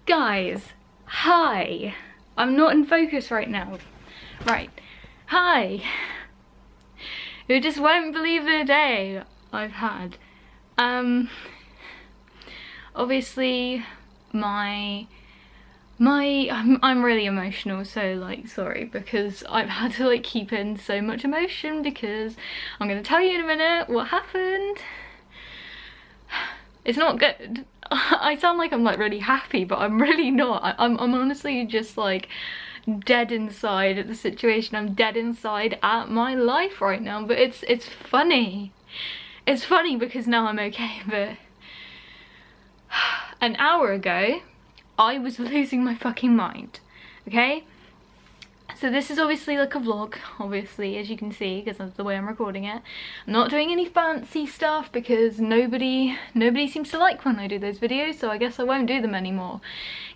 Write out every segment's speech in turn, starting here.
Guys, hi. I'm not in focus right now. Right. Hi. You just won't believe the day I've had. Obviously I'm really emotional, so like sorry, because I've had to like keep in so much emotion because I'm gonna tell you in a minute what happened. It's not good. I sound like I'm like really happy, but I'm really not. I'm honestly just like dead inside at the situation. I'm dead inside at my life right now, but it's funny. It's funny because now I'm okay, but an hour ago I was losing my fucking mind, okay? So this is obviously like a vlog, obviously, as you can see, because of the way I'm recording it. I'm not doing any fancy stuff because nobody seems to like when I do those videos, so I guess I won't do them anymore.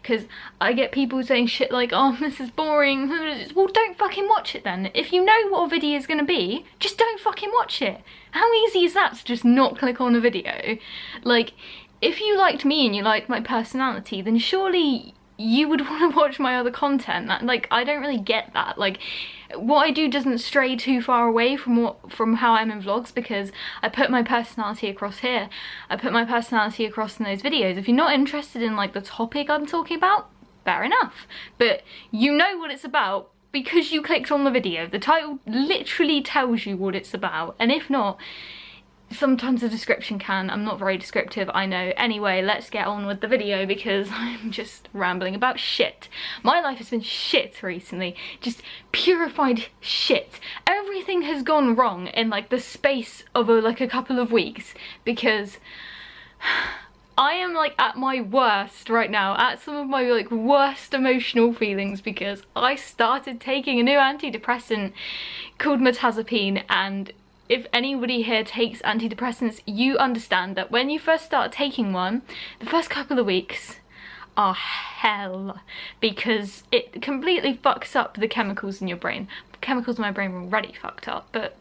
Because I get people saying shit like, oh, this is boring. Well, don't fucking watch it then. If you know what a video is going to be, just don't fucking watch it. How easy is that to just not click on a video? Like, if you liked me and you liked my personality, then surely you would want to watch my other content. Like, I don't really get that. Like, what I do doesn't stray too far away from how I'm in vlogs, because I put my personality across here. I put my personality across in those videos. If you're not interested in like the topic I'm talking about, fair enough. But you know what it's about because you clicked on the video. The title literally tells you what it's about, and if not, sometimes the description can. I'm not very descriptive, I know. Anyway, let's get on with the video because I'm just rambling about shit. My life has been shit recently. Just purified shit. Everything has gone wrong in like the space of like a couple of weeks because I am like at my worst right now, at some of my like worst emotional feelings, because I started taking a new antidepressant called mirtazapine, and if anybody here takes antidepressants, you understand that when you first start taking one, the first couple of weeks are hell, because it completely fucks up the chemicals in your brain. The chemicals in my brain were already fucked up, but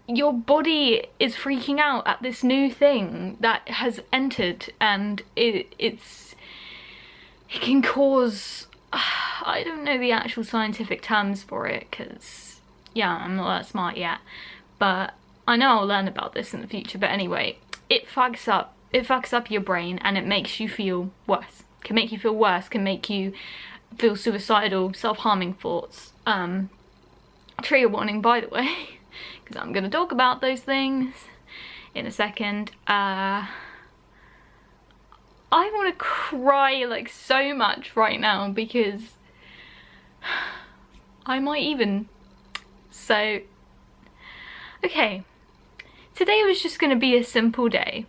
your body is freaking out at this new thing that has entered, and it can cause, I don't know the actual scientific terms for it, because yeah, I'm not that smart yet, but I know I'll learn about this in the future. But anyway, it fucks up your brain, and it makes you feel worse. Can make you feel worse, can make you feel suicidal, self-harming thoughts. Trigger warning, by the way, because I'm gonna talk about those things in a second. I want to cry like so much right now because I might even. So, okay, today was just going to be a simple day.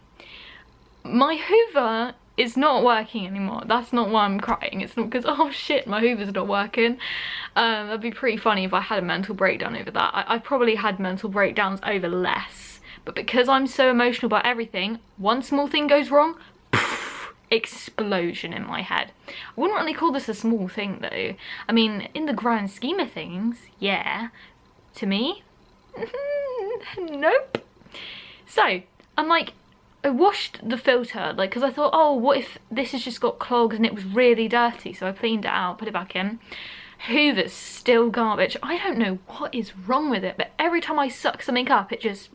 My Hoover is not working anymore. That's not why I'm crying. It's not because, oh shit, my Hoover's not working. That'd be pretty funny if I had a mental breakdown over that. I probably had mental breakdowns over less. But because I'm so emotional about everything, one small thing goes wrong, poof, explosion in my head. I wouldn't really call this a small thing though. I mean, in the grand scheme of things, yeah. To me, nope. So I'm like, I washed the filter, like, because I thought, oh, what if this has just got clogged and it was really dirty? So I cleaned it out, put it back in. Hoover's still garbage. I don't know what is wrong with it, but every time I suck something up, it just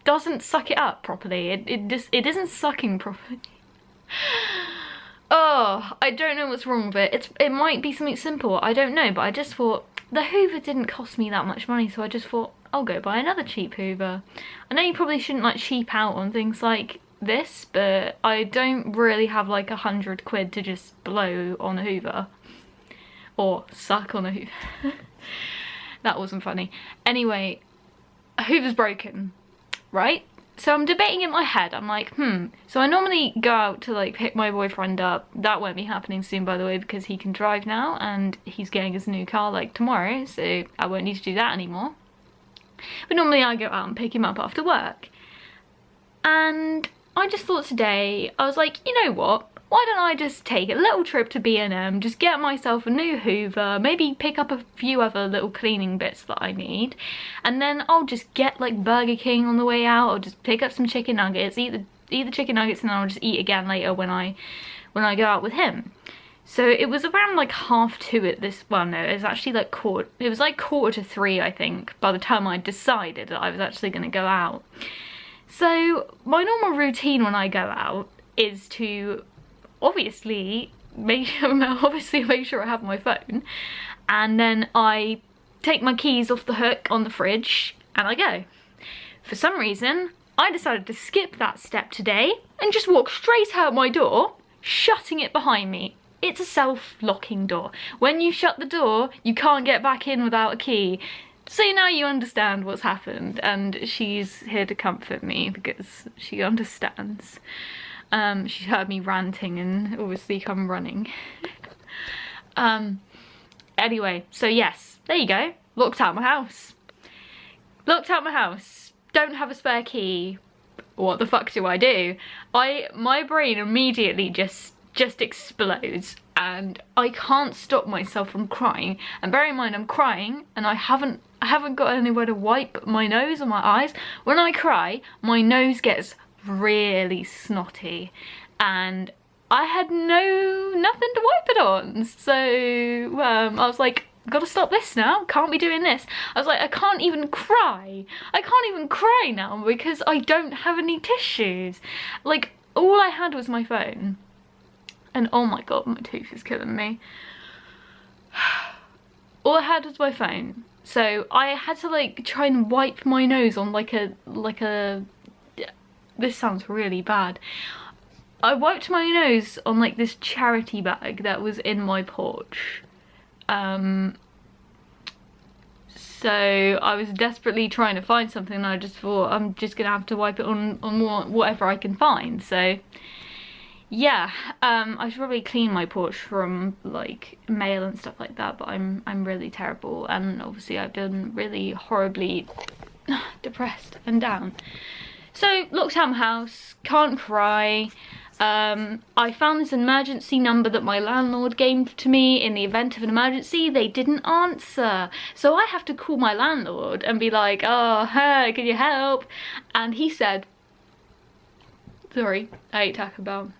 doesn't suck it up properly. It isn't sucking properly. Oh, I don't know what's wrong with it. It might be something simple, I don't know, but I just thought, the Hoover didn't cost me that much money, so I just thought, I'll go buy another cheap Hoover. I know you probably shouldn't like cheap out on things like this, but I don't really have like 100 quid to just blow on a Hoover. Or suck on a Hoover. That wasn't funny. Anyway, a Hoover's broken, right? So I'm debating in my head, I'm like, so I normally go out to like pick my boyfriend up. That won't be happening soon, by the way, because he can drive now and he's getting his new car like tomorrow, so I won't need to do that anymore. But normally I go out and pick him up after work. And I just thought today, I was like, you know what? Why don't I just take a little trip to B&M, just get myself a new Hoover, maybe pick up a few other little cleaning bits that I need, and then I'll just get like Burger King on the way out, I'll just pick up some chicken nuggets, eat the eat the chicken nuggets and then I'll just eat again later when I go out with him. So it was around like 2:30 at this, well no, it was actually like it was like 2:45 I think, by the time I decided that I was actually going to go out. So my normal routine when I go out is to obviously make sure I have my phone, and then I take my keys off the hook on the fridge and I go. For some reason, I decided to skip that step today and just walk straight out my door, shutting it behind me. It's a self-locking door. When you shut the door, you can't get back in without a key. So now you understand what's happened, and she's here to comfort me because she understands. She heard me ranting and obviously come running. Anyway, so yes, there you go. Locked out my house. Locked out my house. Don't have a spare key. What the fuck do I do? My brain immediately just explodes, and I can't stop myself from crying. And bear in mind, I'm crying and I haven't got anywhere to wipe my nose or my eyes. When I cry, my nose gets really snotty and I had nothing to wipe it on. So I was like, gotta stop this now, can't be doing this. I was like, I can't even cry now because I don't have any tissues. Like, all I had was my phone. And oh my god, my tooth is killing me. All I had was my phone. So I had to like try and wipe my nose on like a, this sounds really bad. I wiped my nose on like this charity bag that was in my porch. So I was desperately trying to find something and I just thought I'm just gonna have to wipe it on whatever I can find. So yeah, I should probably clean my porch from like mail and stuff like that, but I'm really terrible, and obviously I've been really horribly depressed and down. So locked out my house, can't cry. I found this emergency number that my landlord gave to me in the event of an emergency. They didn't answer, so I have to call my landlord and be like, oh, hey, can you help? And he said, sorry, I ate Taco Bell.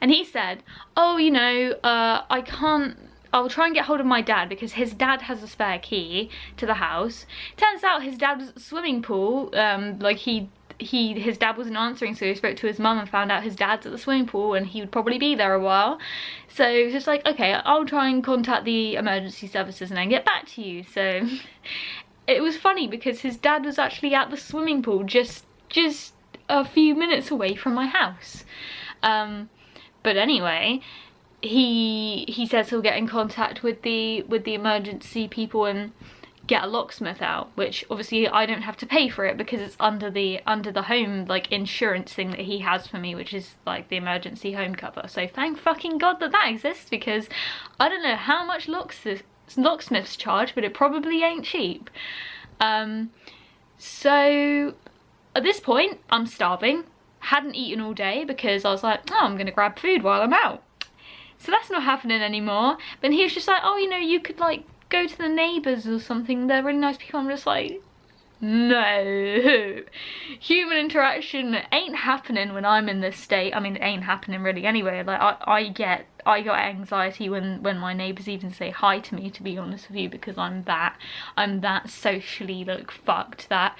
And he said, oh, you know, I'll try and get hold of my dad because his dad has a spare key to the house. Turns out his dad was at the swimming pool, like his dad wasn't answering, so he spoke to his mum and found out his dad's at the swimming pool and he would probably be there a while. So he was just like, okay, I'll try and contact the emergency services and then get back to you. So it was funny because his dad was actually at the swimming pool just a few minutes away from my house. But anyway, he says he'll get in contact with the emergency people and get a locksmith out, which obviously I don't have to pay for it because it's under the home like insurance thing that he has for me, which is like the emergency home cover. So thank fucking god that exists, because I don't know how much locksmiths charge, but it probably ain't cheap. So at this point I'm starving, hadn't eaten all day because I was like, oh, I'm gonna grab food while I'm out. So that's not happening anymore. But he was just like, oh, you know, you could like go to the neighbours or something, they're really nice people. I'm just like, no. Human interaction ain't happening when I'm in this state. I mean, it ain't happening really anyway. Like I get anxiety when my neighbours even say hi to me, to be honest with you, because I'm that socially like fucked that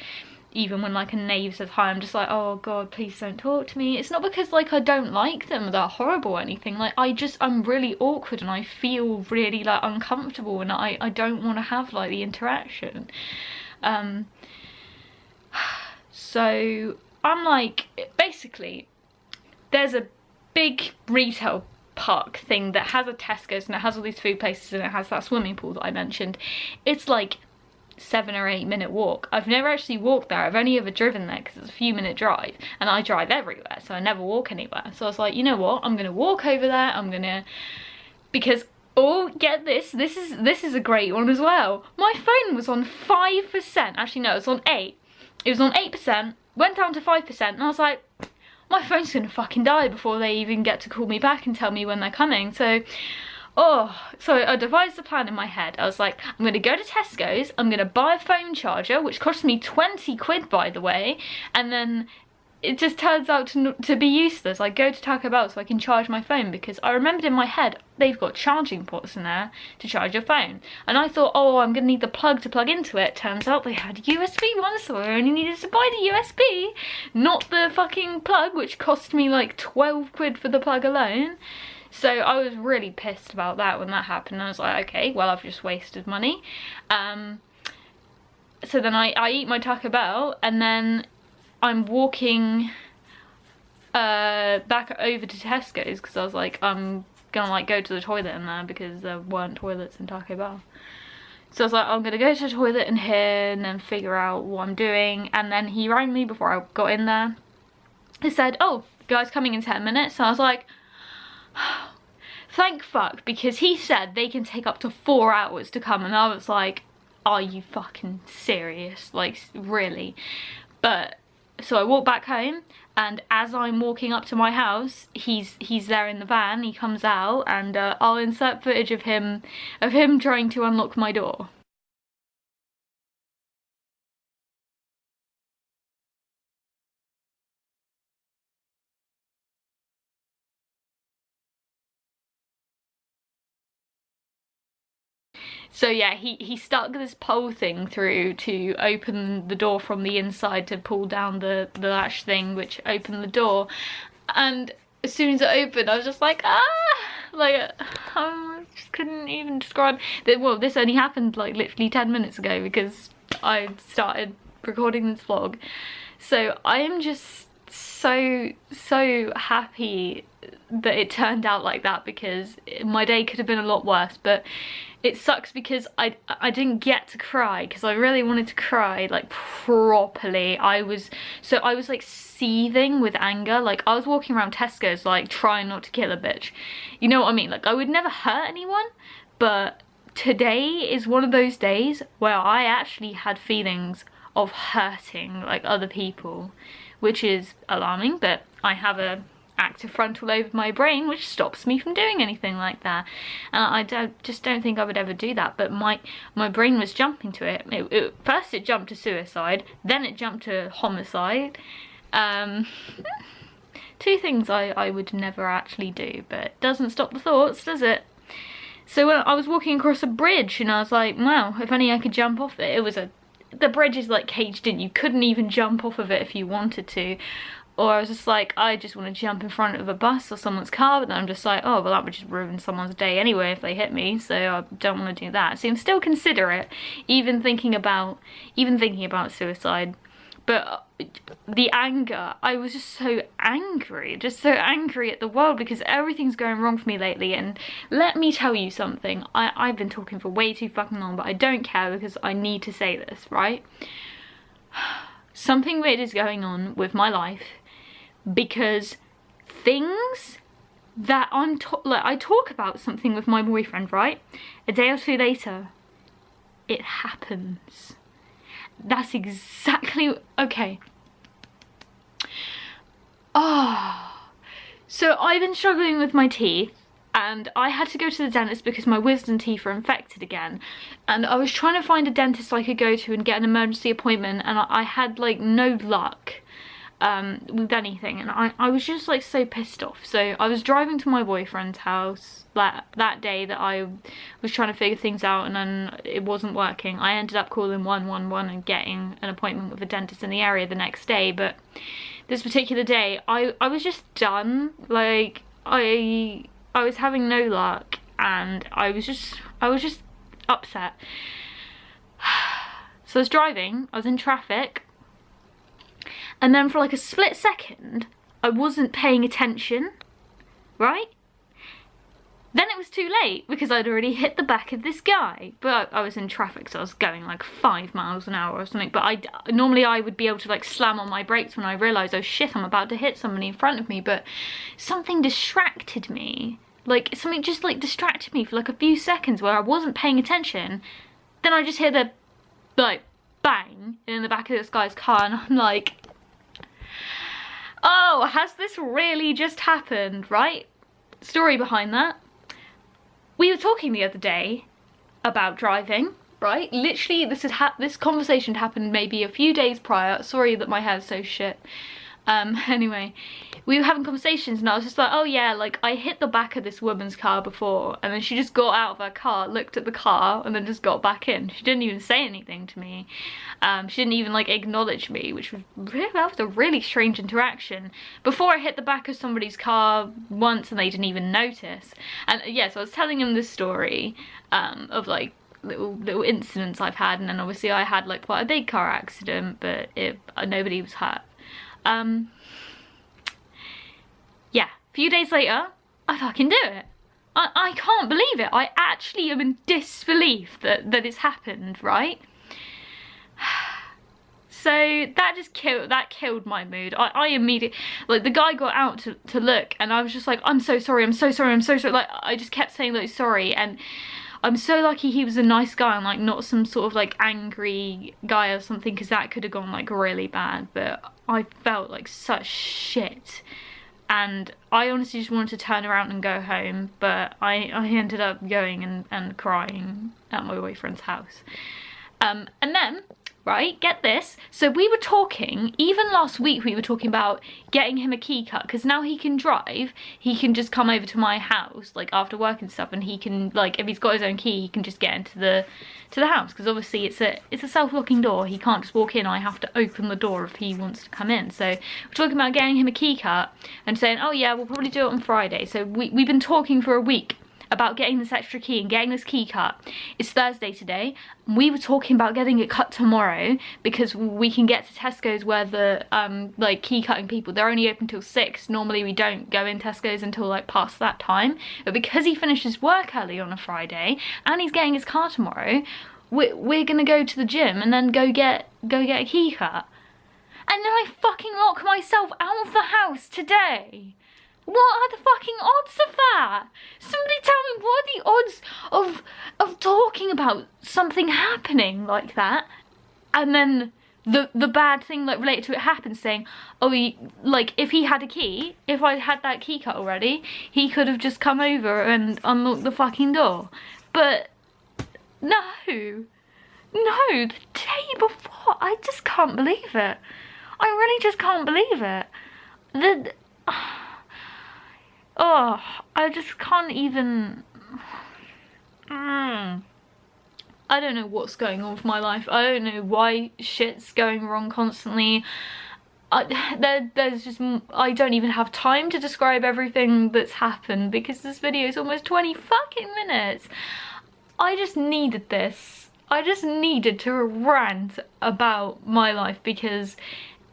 even when like a neighbour says hi, I'm just like, oh god, please don't talk to me. It's not because like I don't like them or they're horrible or anything. Like I'm really awkward and I feel really like uncomfortable and I don't want to have like the interaction. So I'm like, basically there's a big retail park thing that has a Tesco's and it has all these food places and it has that swimming pool that I mentioned. It's like 7 or 8 minute walk. I've never actually walked there, I've only ever driven there because it's a few minute drive and I drive everywhere, so I never walk anywhere. So I was like, you know what, I'm gonna walk over there, because, oh, get this is a great one as well. My phone was on 5%, actually no, it was on 8. It was on 8%, went down to 5%, and I was like, my phone's gonna fucking die before they even get to call me back and tell me when they're coming. So I devised a plan in my head. I was like, I'm gonna go to Tesco's, I'm gonna buy a phone charger, which cost me 20 quid by the way, and then it just turns out to be useless. I go to Taco Bell so I can charge my phone, because I remembered in my head they've got charging ports in there to charge your phone, and I thought, oh, I'm gonna need the plug to plug into it. Turns out they had USB ones, so I only needed to buy the USB, not the fucking plug, which cost me like 12 quid for the plug alone. So I was really pissed about that when that happened. I was like, okay, well, I've just wasted money. So then I eat my Taco Bell, and then I'm walking back over to Tesco's, because I was like, I'm gonna like go to the toilet in there, because there weren't toilets in Taco Bell. So I was like, I'm gonna go to the toilet in here and then figure out what I'm doing. And then he rang me before I got in there. He said, oh, guy's coming in 10 minutes. So I was like, thank fuck, because he said they can take up to 4 hours to come, and I was like, are you fucking serious? Like, really? But so I walk back home, and as I'm walking up to my house, he's there in the van. He comes out, and I'll insert footage of him trying to unlock my door. So yeah, he stuck this pole thing through to open the door from the inside, to pull down the latch thing which opened the door, and as soon as it opened I was just like, ah, like I just couldn't even describe that. Well, this only happened like literally 10 minutes ago, because I started recording this vlog. So I am just so happy that it turned out like that, because my day could have been a lot worse. But it sucks because I didn't get to cry, because I really wanted to cry like properly. I was like seething with anger. Like, I was walking around Tesco's like trying not to kill a bitch, you know what I mean? Like, I would never hurt anyone, but today is one of those days where I actually had feelings of hurting like other people, which is alarming. But I have a active frontal lobe of my brain which stops me from doing anything like that, and I just don't think I would ever do that. But my brain was jumping to it. First it jumped to suicide, then it jumped to homicide. Two things I would never actually do, but it doesn't stop the thoughts, does it? So when I was walking across a bridge, and I was like, wow, if only I could jump off it. The bridge is like caged in, you couldn't even jump off of it if you wanted to. Or I was just like, I just want to jump in front of a bus or someone's car, but then I'm just like, oh, well, that would just ruin someone's day anyway if they hit me, so I don't want to do that. So I'm still considerate, even thinking about suicide. But the anger, I was just so angry at the world, because everything's going wrong for me lately. And let me tell you something, I've been talking for way too fucking long, but I don't care, because I need to say this, right? Something weird is going on with my life, because things that like, I talk about something with my boyfriend, right? A day or two later, it happens. That's exactly, okay. So I've been struggling with my teeth, and I had to go to the dentist because my wisdom teeth are infected again. And I was trying to find a dentist I could go to and get an emergency appointment, and I had like no luck with anything, and I was just like so pissed off. So I was driving to my boyfriend's house that day that I was trying to figure things out, and then it wasn't working. I ended up calling 111 and getting an appointment with a dentist in the area the next day. But this particular day I was just done. Like, I was having no luck, and I was just upset. So I was driving, I was in traffic, and then for like a split second I wasn't paying attention, right? Then it was too late, because I'd already hit the back of this guy. But I was in traffic, so I was going like 5 miles an hour or something. But normally I would be able to like slam on my brakes when I realised, oh shit, I'm about to hit somebody in front of me. But something distracted me. Like, something just like distracted me for like a few seconds where I wasn't paying attention. Then I just hear the like bang in the back of this guy's car, and I'm like, oh, has this really just happened, right? Story behind that. We were talking the other day about driving, right? Literally, this conversation happened maybe a few days prior. Sorry that my hair's so shit. Anyway, we were having conversations and I was just like, oh yeah, like I hit the back of this woman's car before, and then she just got out of her car, looked at the car, and then just got back in. She didn't even say anything to me. She didn't even like acknowledge me, which was that was a really strange interaction. Before I hit the back of somebody's car once and they didn't even notice. And yeah, so I was telling him this story of like little incidents I've had, and then obviously I had like quite a big car accident, but nobody was hurt. Yeah, a few days later, I fucking do it. I can't believe it. I actually am in disbelief that it's happened, right? So that just killed my mood. I immediately, like, the guy got out to look, and I was just like, I'm so sorry, I'm so sorry, I'm so sorry. Like, I just kept saying like sorry, and I'm so lucky he was a nice guy and like not some sort of like angry guy or something, because that could have gone like really bad. But I felt like such shit, and I honestly just wanted to turn around and go home, but I ended up going and crying at my boyfriend's house. And then, right, get this, so we were talking, even last week we were talking about getting him a key cut, because now he can drive, he can just come over to my house, like, after work and stuff, and he can, like, if he's got his own key, he can just get into the house, because obviously it's a self-locking door, he can't just walk in, I have to open the door if he wants to come in. So we're talking about getting him a key cut, and saying, oh yeah, we'll probably do it on Friday. So we've been talking for a week about getting this extra key and getting this key cut. It's Thursday today. We were talking about getting it cut tomorrow, because we can get to Tesco's where the like key cutting people, they're only open till 6. Normally we don't go in Tesco's until like past that time, but because he finishes work early on a Friday and he's getting his car tomorrow, we're gonna go to the gym and then go get a key cut. And then I fucking lock myself out of the house today. What are the fucking odds of that? Somebody tell me, what are the odds of talking about something happening like that, and then the bad thing like related to it happens, saying, oh, like if he had a key, if I had that key cut already, he could have just come over and unlocked the fucking door. But no, the day before, I just can't believe it. I really just can't believe it. Oh, I just can't even. I don't know what's going on with my life. I don't know why shit's going wrong constantly. There's just, I don't even have time to describe everything that's happened, because this video is almost 20 fucking minutes. I just needed this. I just needed to rant about my life, because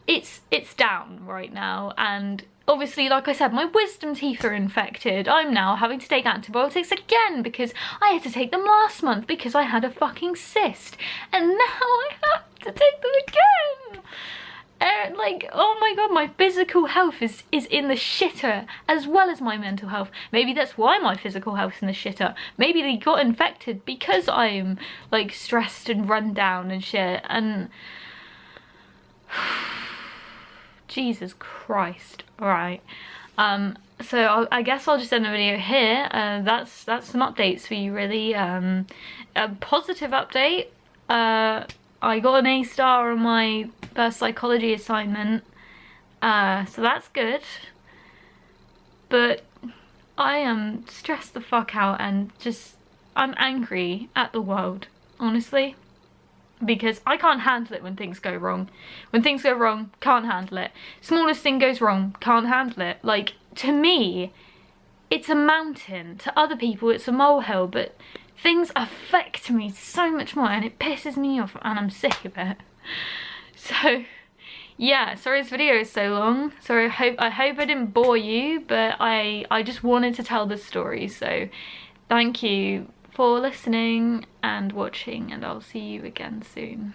it's down right now, and obviously, like I said, my wisdom teeth are infected. I'm now having to take antibiotics again, because I had to take them last month because I had a fucking cyst, and now I have to take them again. Like, oh my god, my physical health is in the shitter, as well as my mental health. Maybe that's why my physical health's in the shitter. Maybe they got infected because I'm like stressed and run down and shit, and Jesus Christ. Alright, so I guess I'll just end the video here. That's some updates for you, really. A positive update. I got an A star on my first psychology assignment, so that's good. But I am stressed the fuck out, and just, I'm angry at the world, honestly. Because I can't handle it when things go wrong. When things go wrong, can't handle it. Smallest thing goes wrong, can't handle it. Like, to me, it's a mountain. To other people, it's a molehill. But things affect me so much more, and it pisses me off, and I'm sick of it. So, yeah, sorry this video is so long. Sorry, I hope I didn't bore you, but I just wanted to tell this story. So, thank you for listening and watching, and I'll see you again soon.